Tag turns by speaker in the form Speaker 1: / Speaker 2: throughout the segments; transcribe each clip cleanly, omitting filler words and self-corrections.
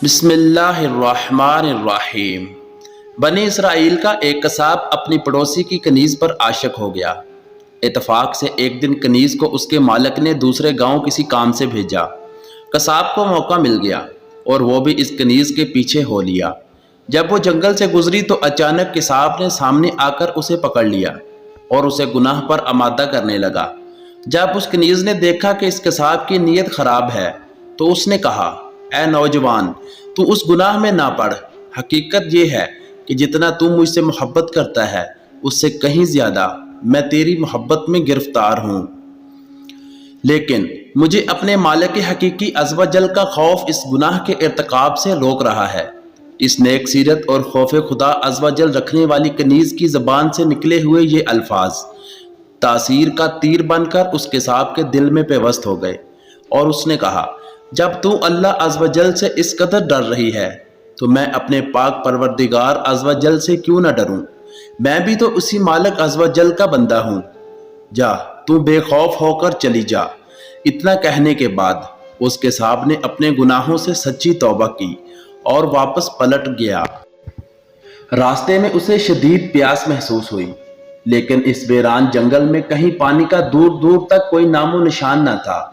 Speaker 1: बिस्मिल्लाहिर्रहमानिर्रहीम। बनी इसराइल का एक कसाब अपनी पड़ोसी की कनीज़ पर आशिक हो गया। इत्तफाक से एक दिन कनीज़ को उसके मालिक ने दूसरे गांव किसी काम से भेजा। कसाब को मौका मिल गया और वो भी इस कनीज़ के पीछे हो लिया। जब वो जंगल से गुजरी तो अचानक कसाब ने सामने आकर उसे पकड़ लिया और उसे गुनाह पर आमादा करने लगा। जब उस कनीज़ ने देखा कि इस कसाब की नीयत ख़राब है तो उसने कहा, ऐ नौजवान, तू उस गुनाह में ना पड़। हकीकत ये है कि जितना तू मुझसे मोहब्बत करता है उससे कहीं ज़्यादा मैं तेरी मोहब्बत में गिरफ्तार हूँ। लेकिन मुझे अपने मालिक हकीकी अज़्ज़ व जल का खौफ इस गुनाह के इर्तिकाब से रोक रहा है। इस नेक सीरत और खौफ खुदा अज़्ज़ व जल रखने वाली कनीज़ की ज़बान से निकले हुए ये अल्फाज तासीर का तीर बनकर उस कसाब के दिल में पेवस्त हो गए और उसने कहा, जब तू अल्लाह अज़्ज़ व जल से इस कदर डर रही है तो मैं अपने पाक परवरदिगार अज़्ज़ व जल से क्यों न डरूं। मैं भी तो उसी मालिक अज़्ज़ व जल का बंदा हूँ। जा, तू बेखौफ होकर चली जा। इतना कहने के बाद उस कसाब ने अपने गुनाहों से सच्ची तौबा की और वापस पलट गया। रास्ते में उसे शदीद प्यास महसूस हुई, लेकिन इस वीरान जंगल में कहीं पानी का दूर दूर तक कोई नामो निशान न था।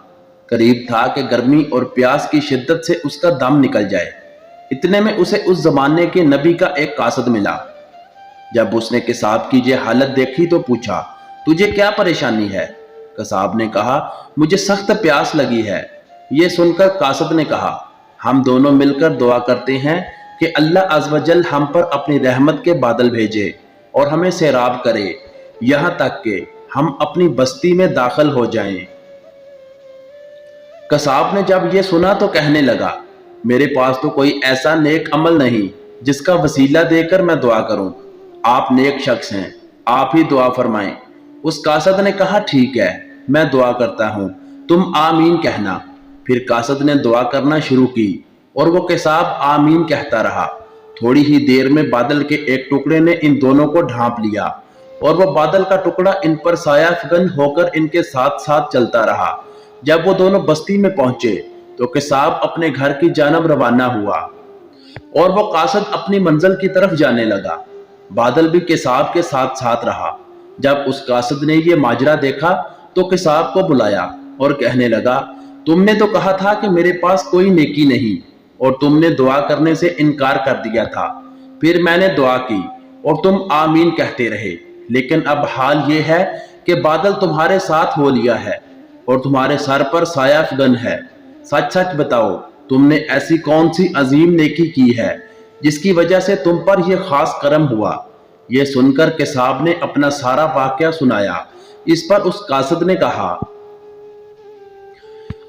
Speaker 1: करीब था कि गर्मी और प्यास की शिद्दत से उसका दम निकल जाए। इतने में उसे उस जमाने के नबी का एक कासद मिला। जब उसने कसाब की ये हालत देखी तो पूछा, तुझे क्या परेशानी है? कसाब ने कहा, मुझे सख्त प्यास लगी है। ये सुनकर कासद ने कहा, हम दोनों मिलकर दुआ करते हैं कि अल्लाह अज़्ज़ व जल हम पर अपनी रहमत के बादल भेजे और हमें सैराब करे, यहाँ तक कि हम अपनी बस्ती में दाखिल हो जाएं। कसाब ने जब ये सुना तो कहने लगा, मेरे पास तो कोई ऐसा नेक अमल नहीं जिसका वसीला देकर मैं दुआ करूं। आप नेक शख्स हैं, आप ही दुआ फरमाएं। उस कासद ने कहा, ठीक है, मैं दुआ करता हूं, तुम आमीन कहना। फिर कासद ने दुआ करना शुरू की और वो कसाब आमीन कहता रहा। थोड़ी ही देर में बादल के एक टुकड़े ने इन दोनों को ढांप लिया और वो बादल का टुकड़ा इन पर साया फगन होकर इनके साथ साथ चलता रहा। जब वो दोनों बस्ती में पहुंचे तो कसाब अपने घर की जानब रवाना हुआ और वो कासद अपनी मंजिल की तरफ जाने लगा। बादल भी कसाब के साथ साथ रहा। जब उस कासद ने ये माजरा देखा तो कसाब को बुलाया और कहने लगा, तुमने तो कहा था कि मेरे पास कोई नेकी नहीं और तुमने दुआ करने से इनकार कर दिया था। फिर मैंने दुआ की और तुम आमीन कहते रहे, लेकिन अब हाल ये है कि बादल तुम्हारे साथ हो लिया है और तुम्हारे सर पर साया फगन है। सच सच बताओ, तुमने ऐसी कौन सी अजीम नेकी की है जिसकी वजह से तुम पर यह खास करम हुआ। यह सुनकर कसाब ने अपना सारा वाकया सुनाया। इस पर उस कासद ने कहा,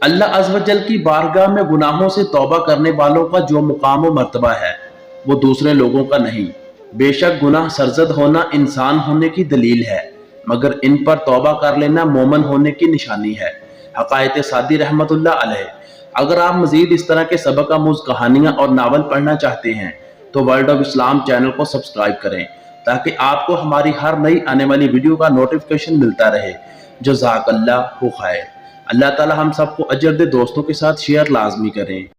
Speaker 1: अल्लाह अज़्ज़ व जल की बारगाह में गुनाहों से तौबा करने वालों का जो मुकाम व मर्तबा है वो दूसरे लोगों का नहीं। बेशक गुनाह सरजद होना इंसान होने की दलील है, मगर इन पर तौबा कर लेना मोमन होने की निशानी है। हकायत सादी रहमतुल्लाह अलैह। अगर आप मजीद इस तरह के सबक आमूज़ कहानियाँ और नावल पढ़ना चाहते हैं तो वर्ल्ड ऑफ इस्लाम चैनल को सब्सक्राइब करें ताकि आपको हमारी हर नई आने वाली वीडियो का नोटिफिकेशन मिलता रहे। जज़ाकल्लाहु खैर। अल्लाह ताला हम सबको अजर दे। दोस्तों के साथ शेयर लाजमी करें।